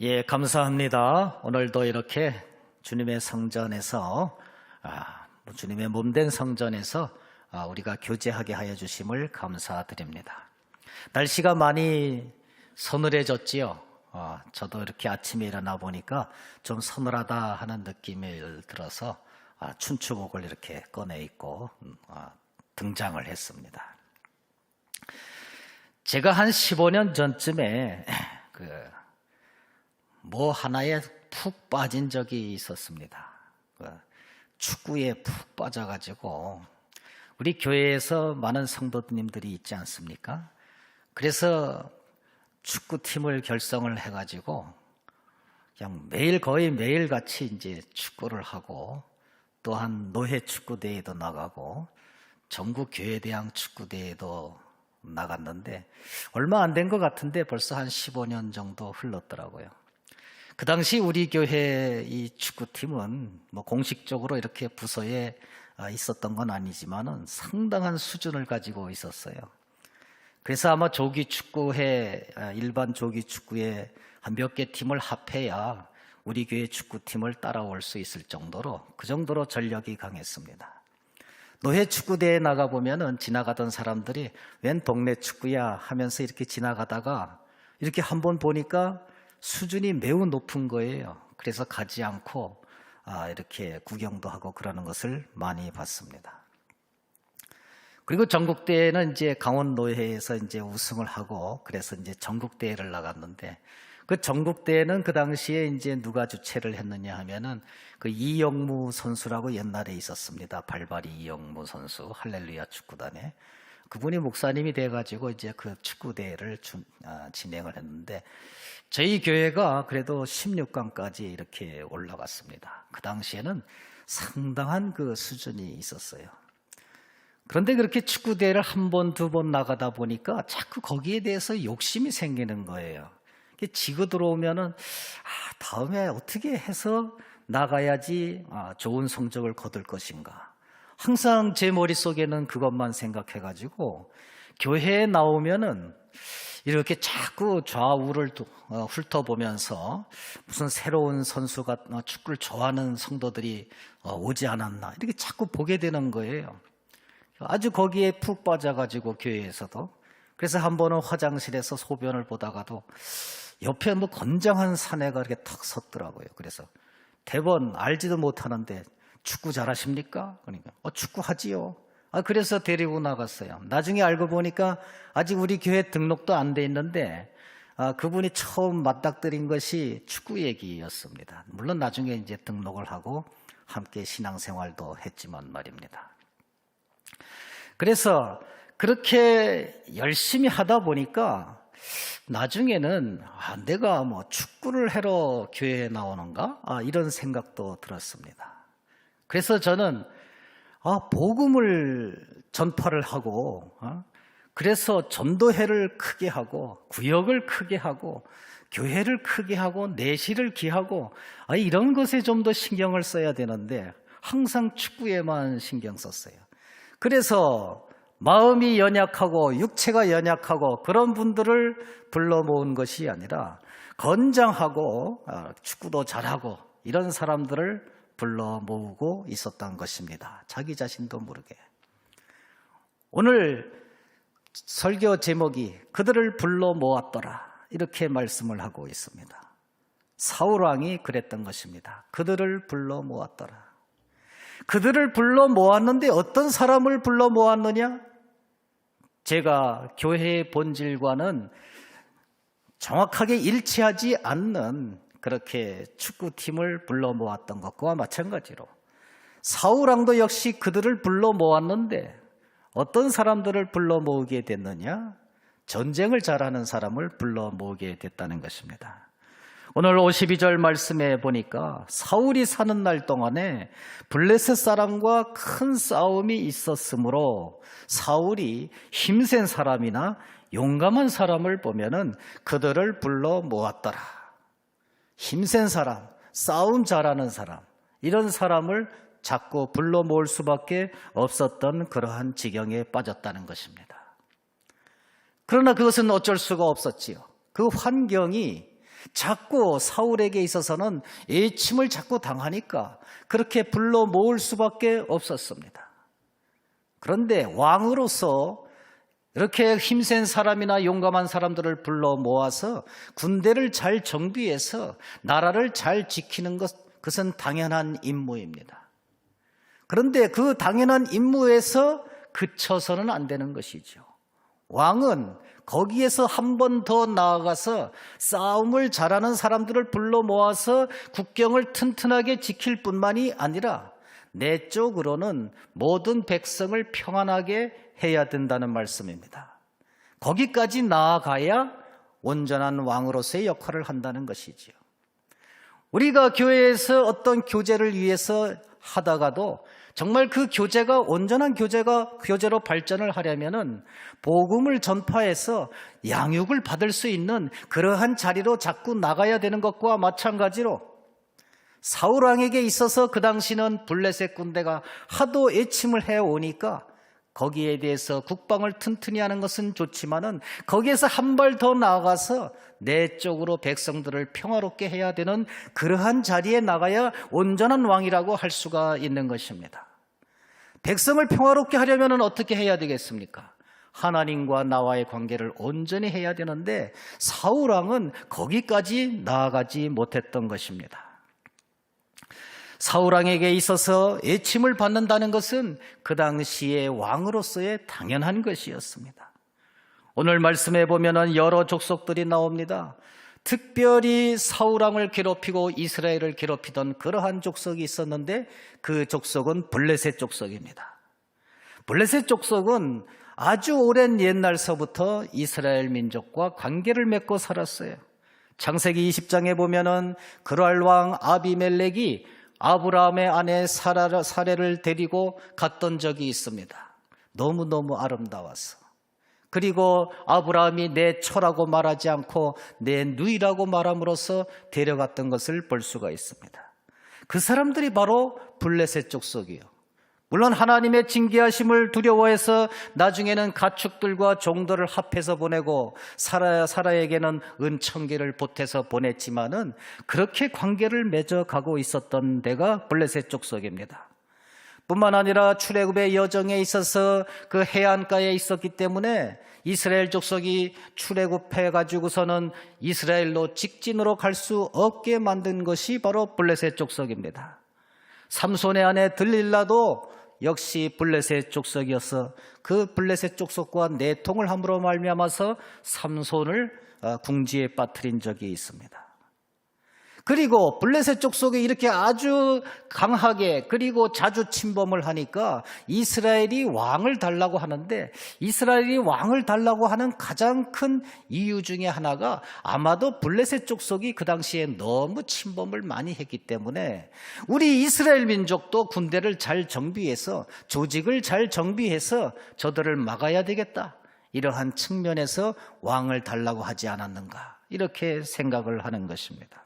예, 감사합니다. 오늘도 이렇게 주님의 성전에서, 주님의 몸된 성전에서 우리가 교제하게 하여 주심을 감사드립니다. 날씨가 많이 서늘해졌지요. 저도 이렇게 아침에 일어나 보니까 좀 서늘하다 하는 느낌이 들어서 춘추복을 이렇게 꺼내 입고 등장을 했습니다. 제가 한 15년 전쯤에 뭐 하나에 푹 빠진 적이 있었습니다. 축구에 푹 빠져가지고 우리 교회에서 많은 성도님들이 있지 않습니까? 그래서 축구팀을 결성을 해가지고 그냥 거의 매일 같이 이제 축구를 하고, 또한 노회 축구대회도 나가고 전국 교회대항 축구대회도 나갔는데 얼마 안 된 것 같은데 벌써 한 15년 정도 흘렀더라고요. 그 당시 우리 교회 이 축구팀은 뭐 공식적으로 이렇게 부서에 있었던 건 아니지만은 상당한 수준을 가지고 있었어요. 그래서 아마 일반 조기 축구에 한 몇 개 팀을 합해야 우리 교회 축구팀을 따라올 수 있을 정도로, 그 정도로 전력이 강했습니다. 노회 축구대회에 나가보면은 지나가던 사람들이 웬 동네 축구야 하면서 이렇게 지나가다가 이렇게 한번 보니까 수준이 매우 높은 거예요. 그래서 가지 않고 이렇게 구경도 하고 그러는 것을 많이 봤습니다. 그리고 전국대회는 이제 강원노회에서 이제 우승을 하고, 그래서 이제 전국대회를 나갔는데, 그 전국대회는 그 당시에 이제 누가 주최를 했느냐 하면은 그 이영무 선수라고 옛날에 있었습니다. 발발이 이영무 선수, 할렐루야 축구단에. 그분이 목사님이 돼가지고 이제 그 축구대회를 진행을 했는데, 저희 교회가 그래도 16강까지 이렇게 올라갔습니다. 그 당시에는 상당한 그 수준이 있었어요. 그런데 그렇게 축구대회를 한 번, 두 번 나가다 보니까 자꾸 거기에 대해서 욕심이 생기는 거예요. 지고 들어오면은 다음에 어떻게 해서 나가야지 좋은 성적을 거둘 것인가. 항상 제 머릿속에는 그것만 생각해가지고 교회에 나오면은 이렇게 자꾸 좌우를 훑어보면서 무슨 새로운 선수가 축구를 좋아하는 성도들이 오지 않았나 이렇게 자꾸 보게 되는 거예요. 아주 거기에 푹 빠져가지고 교회에서도. 그래서 한 번은 화장실에서 소변을 보다가도 옆에 뭐 건장한 사내가 이렇게 탁 섰더라고요. 그래서 대번 알지도 못하는데 축구 잘하십니까? 그러니까 축구하지요. 그래서 데리고 나갔어요. 나중에 알고 보니까 아직 우리 교회 등록도 안 돼 있는데 그분이 처음 맞닥뜨린 것이 축구 얘기였습니다. 물론 나중에 이제 등록을 하고 함께 신앙생활도 했지만 말입니다. 그래서 그렇게 열심히 하다 보니까 나중에는 내가 뭐 축구를 하러 교회에 나오는가? 이런 생각도 들었습니다. 그래서 저는 복음을 전파를 하고, 그래서 전도회를 크게 하고, 구역을 크게 하고, 교회를 크게 하고, 내실을 기하고, 이런 것에 좀 더 신경을 써야 되는데 항상 축구에만 신경 썼어요. 그래서 마음이 연약하고 육체가 연약하고 그런 분들을 불러 모은 것이 아니라 건장하고 축구도 잘하고 이런 사람들을 불러 모으고 있었던 것입니다. 자기 자신도 모르게. 오늘 설교 제목이 그들을 불러 모았더라 이렇게 말씀을 하고 있습니다. 사울왕이 그랬던 것입니다. 그들을 불러 모았더라. 그들을 불러 모았는데 어떤 사람을 불러 모았느냐? 제가 교회의 본질과는 정확하게 일치하지 않는 그렇게 축구팀을 불러 모았던 것과 마찬가지로 사울왕도 역시 그들을 불러 모았는데 어떤 사람들을 불러 모으게 됐느냐? 전쟁을 잘하는 사람을 불러 모으게 됐다는 것입니다. 오늘 52절 말씀에 보니까 사울이 사는 날 동안에 블레셋 사람과 큰 싸움이 있었으므로 사울이 힘센 사람이나 용감한 사람을 보면은 그들을 불러 모았더라. 힘센 사람, 싸움 잘하는 사람, 이런 사람을 자꾸 불러 모을 수밖에 없었던 그러한 지경에 빠졌다는 것입니다. 그러나 그것은 어쩔 수가 없었지요. 그 환경이 자꾸 사울에게 있어서는 애침을 자꾸 당하니까 그렇게 불러 모을 수밖에 없었습니다. 그런데 왕으로서 이렇게 힘센 사람이나 용감한 사람들을 불러 모아서 군대를 잘 정비해서 나라를 잘 지키는 그것은 당연한 임무입니다. 그런데 그 당연한 임무에서 그쳐서는 안 되는 것이죠. 왕은 거기에서 한 번 더 나아가서 싸움을 잘하는 사람들을 불러 모아서 국경을 튼튼하게 지킬 뿐만이 아니라 내적으로는 모든 백성을 평안하게 해야 된다는 말씀입니다. 거기까지 나아가야 온전한 왕으로서의 역할을 한다는 것이지요. 우리가 교회에서 어떤 교제를 위해서 하다가도 정말 그 교제가 온전한 교제로 발전을 하려면은 복음을 전파해서 양육을 받을 수 있는 그러한 자리로 자꾸 나가야 되는 것과 마찬가지로 사울 왕에게 있어서 그 당시는 블레셋 군대가 하도 애침을 해오니까 거기에 대해서 국방을 튼튼히 하는 것은 좋지만은 거기에서 한 발 더 나아가서 내적으로 백성들을 평화롭게 해야 되는 그러한 자리에 나가야 온전한 왕이라고 할 수가 있는 것입니다. 백성을 평화롭게 하려면 어떻게 해야 되겠습니까? 하나님과 나와의 관계를 온전히 해야 되는데 사울 왕은 거기까지 나아가지 못했던 것입니다. 사울 왕에게 있어서 애침을 받는다는 것은 그 당시의 왕으로서의 당연한 것이었습니다. 오늘 말씀해 보면은 여러 족속들이 나옵니다. 특별히 사울 왕을 괴롭히고 이스라엘을 괴롭히던 그러한 족속이 있었는데 그 족속은 블레셋 족속입니다. 블레셋 족속은 아주 오랜 옛날서부터 이스라엘 민족과 관계를 맺고 살았어요. 창세기 20장에 보면은 그랄 왕 아비멜렉이 아브라함의 아내 사레를 데리고 갔던 적이 있습니다. 너무너무 아름다워서. 그리고 아브라함이 내 처라고 말하지 않고 내 누이라고 말함으로써 데려갔던 것을 볼 수가 있습니다. 그 사람들이 바로 블레셋 족속이요. 물론 하나님의 징계하심을 두려워해서 나중에는 가축들과 종들을 합해서 보내고 사라에게는 은천계를 보태서 보냈지만은 그렇게 관계를 맺어가고 있었던 데가 블레셋 족속입니다. 뿐만 아니라 출애굽의 여정에 있어서 그 해안가에 있었기 때문에 이스라엘 족속이 출애굽해 가지고서는 이스라엘로 직진으로 갈 수 없게 만든 것이 바로 블레셋 족속입니다. 삼손의 아내 들릴라도 역시 블레셋 족속이어서 그 블레셋 족속과 내통을 함으로 말미암아서 삼손을 궁지에 빠뜨린 적이 있습니다. 그리고 블레셋 족속이 이렇게 아주 강하게 그리고 자주 침범을 하니까 이스라엘이 왕을 달라고 하는데 이스라엘이 왕을 달라고 하는 가장 큰 이유 중에 하나가 아마도 블레셋 족속이 그 당시에 너무 침범을 많이 했기 때문에 우리 이스라엘 민족도 군대를 잘 정비해서 조직을 잘 정비해서 저들을 막아야 되겠다. 이러한 측면에서 왕을 달라고 하지 않았는가 이렇게 생각을 하는 것입니다.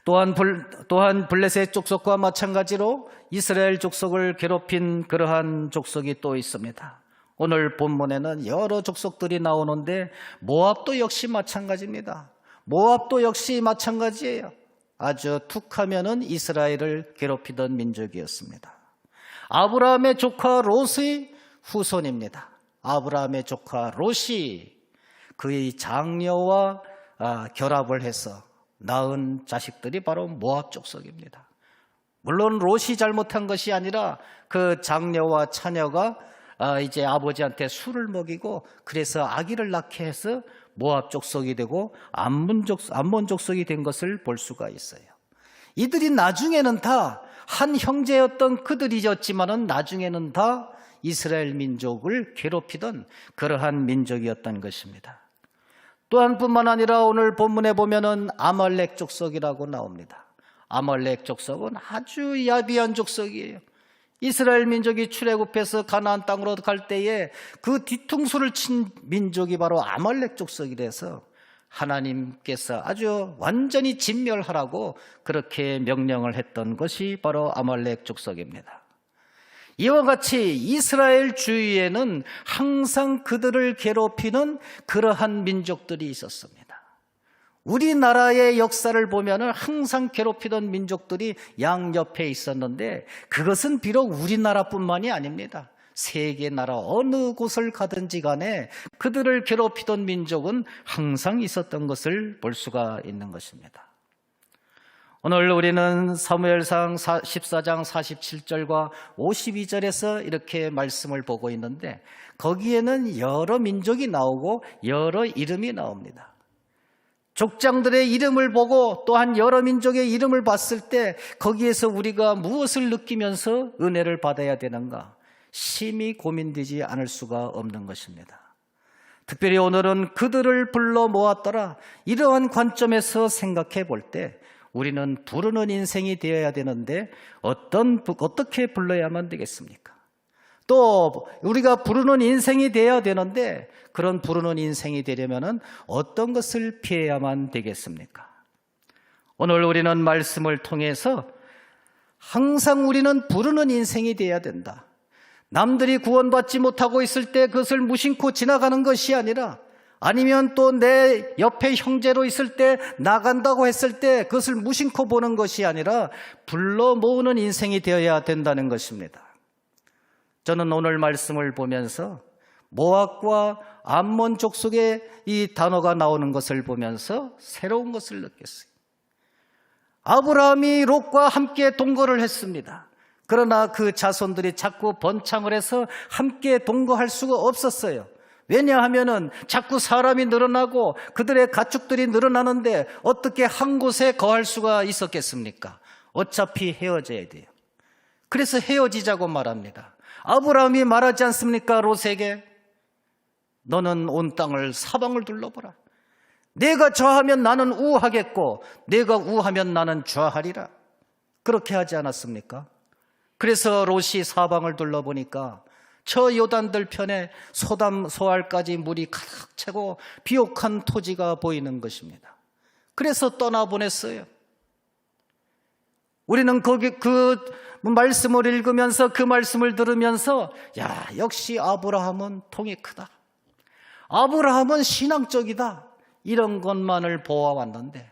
또한 블레셋 족속과 마찬가지로 이스라엘 족속을 괴롭힌 그러한 족속이 또 있습니다. 오늘 본문에는 여러 족속들이 나오는데 모압도 역시 마찬가지입니다. 모압도 역시 마찬가지예요. 아주 툭하면은 이스라엘을 괴롭히던 민족이었습니다. 아브라함의 조카 롯의 후손입니다. 아브라함의 조카 롯이 그의 장녀와 결합을 해서 낳은 자식들이 바로 모압 족속입니다. 물론 롯이 잘못한 것이 아니라 그 장녀와 처녀가 이제 아버지한테 술을 먹이고 그래서 아기를 낳게 해서 모압 족속이 되고 암몬 족속이 된 것을 볼 수가 있어요. 이들이 나중에는 다 한 형제였던 그들이었지만은 나중에는 다 이스라엘 민족을 괴롭히던 그러한 민족이었던 것입니다. 또한 뿐만 아니라 오늘 본문에 보면은 아말렉 족속이라고 나옵니다. 아말렉 족속은 아주 야비한 족속이에요. 이스라엘 민족이 출애굽해서 가나안 땅으로 갈 때에 그 뒤통수를 친 민족이 바로 아말렉 족속이라서 하나님께서 아주 완전히 진멸하라고 그렇게 명령을 했던 것이 바로 아말렉 족속입니다. 이와 같이 이스라엘 주위에는 항상 그들을 괴롭히는 그러한 민족들이 있었습니다. 우리나라의 역사를 보면은 항상 괴롭히던 민족들이 양옆에 있었는데 그것은 비록 우리나라뿐만이 아닙니다. 세계 나라 어느 곳을 가든지 간에 그들을 괴롭히던 민족은 항상 있었던 것을 볼 수가 있는 것입니다. 오늘 우리는 사무엘상 14장 47절과 52절에서 이렇게 말씀을 보고 있는데 거기에는 여러 민족이 나오고 여러 이름이 나옵니다. 족장들의 이름을 보고 또한 여러 민족의 이름을 봤을 때 거기에서 우리가 무엇을 느끼면서 은혜를 받아야 되는가? 심히 고민되지 않을 수가 없는 것입니다. 특별히 오늘은 그들을 불러 모았더라. 이러한 관점에서 생각해 볼 때 우리는 부르는 인생이 되어야 되는데 어떻게 불러야만 되겠습니까? 또 우리가 부르는 인생이 되어야 되는데 그런 부르는 인생이 되려면 어떤 것을 피해야만 되겠습니까? 오늘 우리는 말씀을 통해서 항상 우리는 부르는 인생이 되어야 된다. 남들이 구원받지 못하고 있을 때 그것을 무심코 지나가는 것이 아니라 아니면 또 내 옆에 형제로 있을 때 나간다고 했을 때 그것을 무심코 보는 것이 아니라 불러 모으는 인생이 되어야 된다는 것입니다. 저는 오늘 말씀을 보면서 모압과 암몬 족속의 이 단어가 나오는 것을 보면서 새로운 것을 느꼈어요. 아브라함이 롯과 함께 동거를 했습니다. 그러나 그 자손들이 자꾸 번창을 해서 함께 동거할 수가 없었어요. 왜냐하면은 자꾸 사람이 늘어나고 그들의 가축들이 늘어나는데 어떻게 한 곳에 거할 수가 있었겠습니까? 어차피 헤어져야 돼요. 그래서 헤어지자고 말합니다. 아브라함이 말하지 않습니까? 롯에게 너는 온 땅을 사방을 둘러보라. 내가 좌하면 나는 우하겠고 내가 우하면 나는 좌하리라. 그렇게 하지 않았습니까? 그래서 롯이 사방을 둘러보니까 저 요단들 편에 소담 소알까지 물이 가득 차고 비옥한 토지가 보이는 것입니다. 그래서 떠나보냈어요. 우리는 거기 그 말씀을 읽으면서 그 말씀을 들으면서 야, 역시 아브라함은 통이 크다. 아브라함은 신앙적이다. 이런 것만을 보아왔는데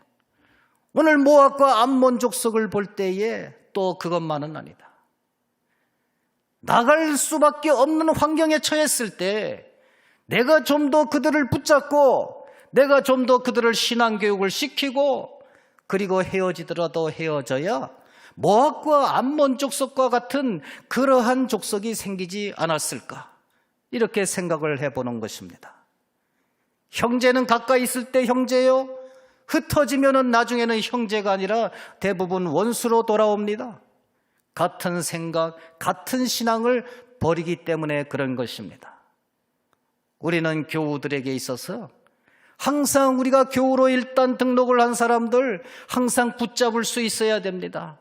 오늘 모압과 암몬 족속을 볼 때에 또 그것만은 아니다. 나갈 수밖에 없는 환경에 처했을 때 내가 좀 더 그들을 붙잡고 내가 좀 더 그들을 신앙교육을 시키고 그리고 헤어지더라도 헤어져야 모압과 암몬 족속과 같은 그러한 족속이 생기지 않았을까? 이렇게 생각을 해보는 것입니다. 형제는 가까이 있을 때 형제요, 흩어지면은 나중에는 형제가 아니라 대부분 원수로 돌아옵니다. 같은 생각, 같은 신앙을 버리기 때문에 그런 것입니다. 우리는 교우들에게 있어서 항상 우리가 교우로 일단 등록을 한 사람들 항상 붙잡을 수 있어야 됩니다.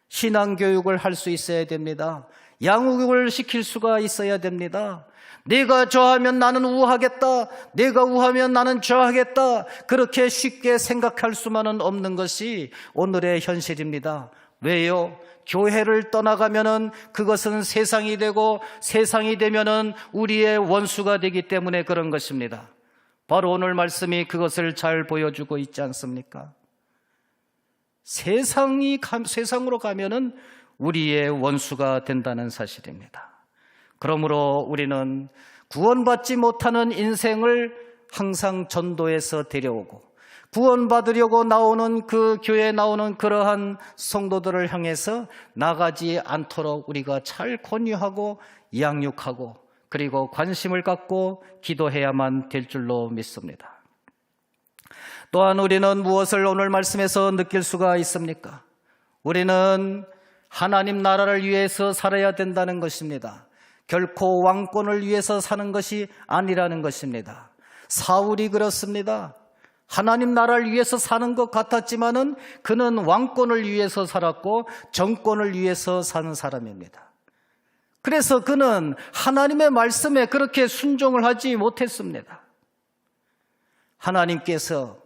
신앙교육을 할 수 있어야 됩니다. 양육을 시킬 수가 있어야 됩니다. 내가 좌하면 나는 우하겠다. 내가 우하면 나는 좌하겠다. 그렇게 쉽게 생각할 수만은 없는 것이 오늘의 현실입니다. 왜요? 교회를 떠나가면은 그것은 세상이 되고 세상이 되면은 우리의 원수가 되기 때문에 그런 것입니다. 바로 오늘 말씀이 그것을 잘 보여주고 있지 않습니까? 세상으로 가면은 우리의 원수가 된다는 사실입니다. 그러므로 우리는 구원받지 못하는 인생을 항상 전도해서 데려오고 구원받으려고 나오는 그 교회에 나오는 그러한 성도들을 향해서 나가지 않도록 우리가 잘 권유하고 양육하고 그리고 관심을 갖고 기도해야만 될 줄로 믿습니다. 또한 우리는 무엇을 오늘 말씀에서 느낄 수가 있습니까? 우리는 하나님 나라를 위해서 살아야 된다는 것입니다. 결코 왕권을 위해서 사는 것이 아니라는 것입니다. 사울이 그렇습니다. 하나님 나라를 위해서 사는 것 같았지만은 그는 왕권을 위해서 살았고 정권을 위해서 사는 사람입니다. 그래서 그는 하나님의 말씀에 그렇게 순종을 하지 못했습니다. 하나님께서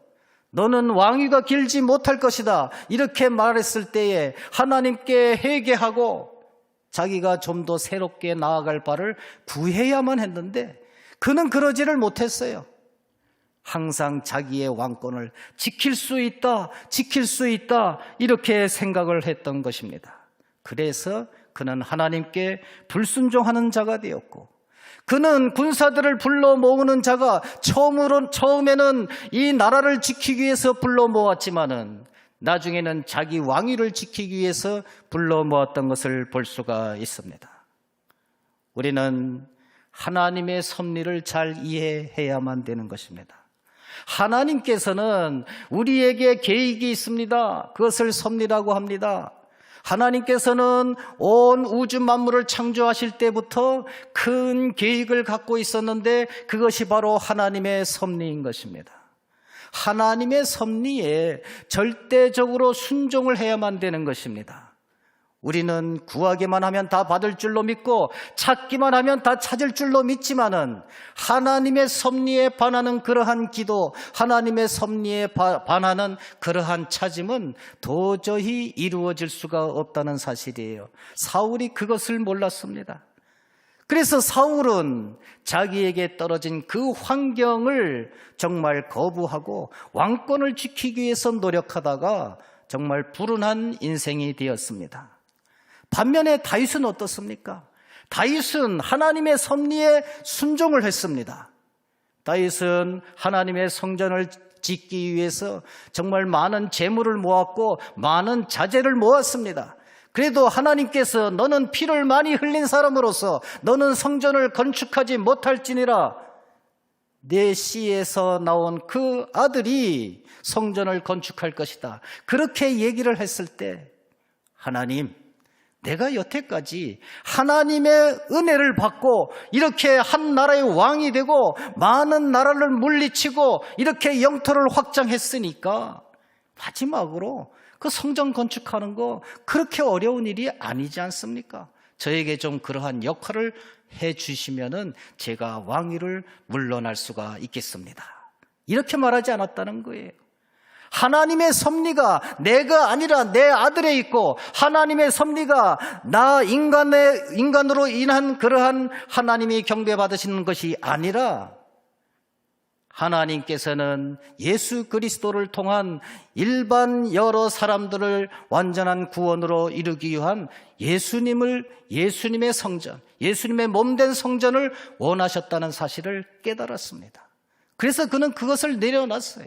너는 왕위가 길지 못할 것이다 이렇게 말했을 때에 하나님께 회개하고 자기가 좀 더 새롭게 나아갈 바를 구해야만 했는데 그는 그러지를 못했어요. 항상 자기의 왕권을 지킬 수 있다, 지킬 수 있다 이렇게 생각을 했던 것입니다. 그래서 그는 하나님께 불순종하는 자가 되었고, 그는 군사들을 불러 모으는 자가 처음에는 이 나라를 지키기 위해서 불러 모았지만은 나중에는 자기 왕위를 지키기 위해서 불러 모았던 것을 볼 수가 있습니다. 우리는 하나님의 섭리를 잘 이해해야만 되는 것입니다. 하나님께서는 우리에게 계획이 있습니다. 그것을 섭리라고 합니다. 하나님께서는 온 우주 만물을 창조하실 때부터 큰 계획을 갖고 있었는데 그것이 바로 하나님의 섭리인 것입니다. 하나님의 섭리에 절대적으로 순종을 해야만 되는 것입니다. 우리는 구하기만 하면 다 받을 줄로 믿고 찾기만 하면 다 찾을 줄로 믿지만은 하나님의 섭리에 반하는 그러한 기도, 하나님의 섭리에 반하는 그러한 찾음은 도저히 이루어질 수가 없다는 사실이에요. 사울이 그것을 몰랐습니다. 그래서 사울은 자기에게 떨어진 그 환경을 정말 거부하고 왕권을 지키기 위해서 노력하다가 정말 불운한 인생이 되었습니다. 반면에 다윗은 어떻습니까? 다윗은 하나님의 섭리에 순종을 했습니다. 다윗은 하나님의 성전을 짓기 위해서 정말 많은 재물을 모았고 많은 자재를 모았습니다. 그래도 하나님께서 너는 피를 많이 흘린 사람으로서 너는 성전을 건축하지 못할지니라, 내 씨에서 나온 그 아들이 성전을 건축할 것이다. 그렇게 얘기를 했을 때 하나님, 내가 여태까지 하나님의 은혜를 받고 이렇게 한 나라의 왕이 되고 많은 나라를 물리치고 이렇게 영토를 확장했으니까 마지막으로 그 성전 건축하는 거 그렇게 어려운 일이 아니지 않습니까? 저에게 좀 그러한 역할을 해주시면은 제가 왕위를 물러날 수가 있겠습니다. 이렇게 말하지 않았다는 거예요. 하나님의 섭리가 내가 아니라 내 아들에 있고 하나님의 섭리가 나 인간으로 인한 그러한 하나님이 경배받으시는 것이 아니라 하나님께서는 예수 그리스도를 통한 일반 여러 사람들을 완전한 구원으로 이루기 위한 예수님의 성전, 예수님의 몸된 성전을 원하셨다는 사실을 깨달았습니다. 그래서 그는 그것을 내려놨어요.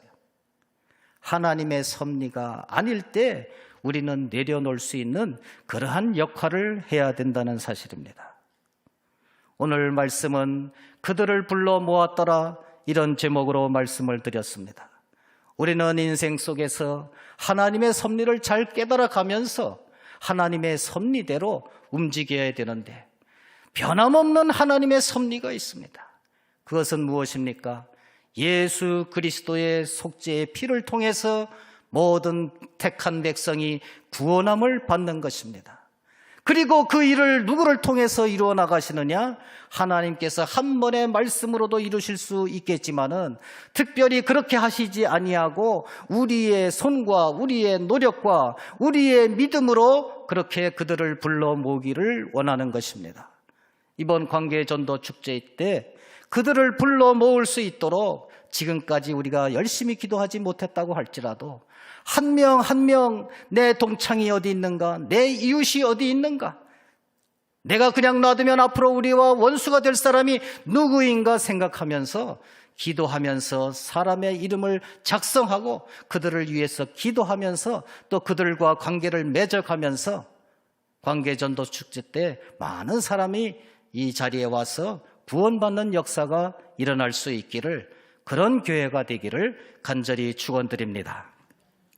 하나님의 섭리가 아닐 때 우리는 내려놓을 수 있는 그러한 역할을 해야 된다는 사실입니다. 오늘 말씀은 그들을 불러 모았더라, 이런 제목으로 말씀을 드렸습니다. 우리는 인생 속에서 하나님의 섭리를 잘 깨달아가면서 하나님의 섭리대로 움직여야 되는데 변함없는 하나님의 섭리가 있습니다. 그것은 무엇입니까? 예수 그리스도의 속죄의 피를 통해서 모든 택한 백성이 구원함을 받는 것입니다. 그리고 그 일을 누구를 통해서 이루어 나가시느냐? 하나님께서 한 번의 말씀으로도 이루실 수 있겠지만은 특별히 그렇게 하시지 아니하고 우리의 손과 우리의 노력과 우리의 믿음으로 그렇게 그들을 불러 모으기를 원하는 것입니다. 이번 관계전도 축제 때 그들을 불러 모을 수 있도록 지금까지 우리가 열심히 기도하지 못했다고 할지라도 한 명 한 명 내 동창이 어디 있는가, 내 이웃이 어디 있는가, 내가 그냥 놔두면 앞으로 우리와 원수가 될 사람이 누구인가 생각하면서 기도하면서 사람의 이름을 작성하고 그들을 위해서 기도하면서 또 그들과 관계를 맺어가면서 관계전도 축제 때 많은 사람이 이 자리에 와서 구원받는 역사가 일어날 수 있기를, 그런 교회가 되기를 간절히 축원드립니다.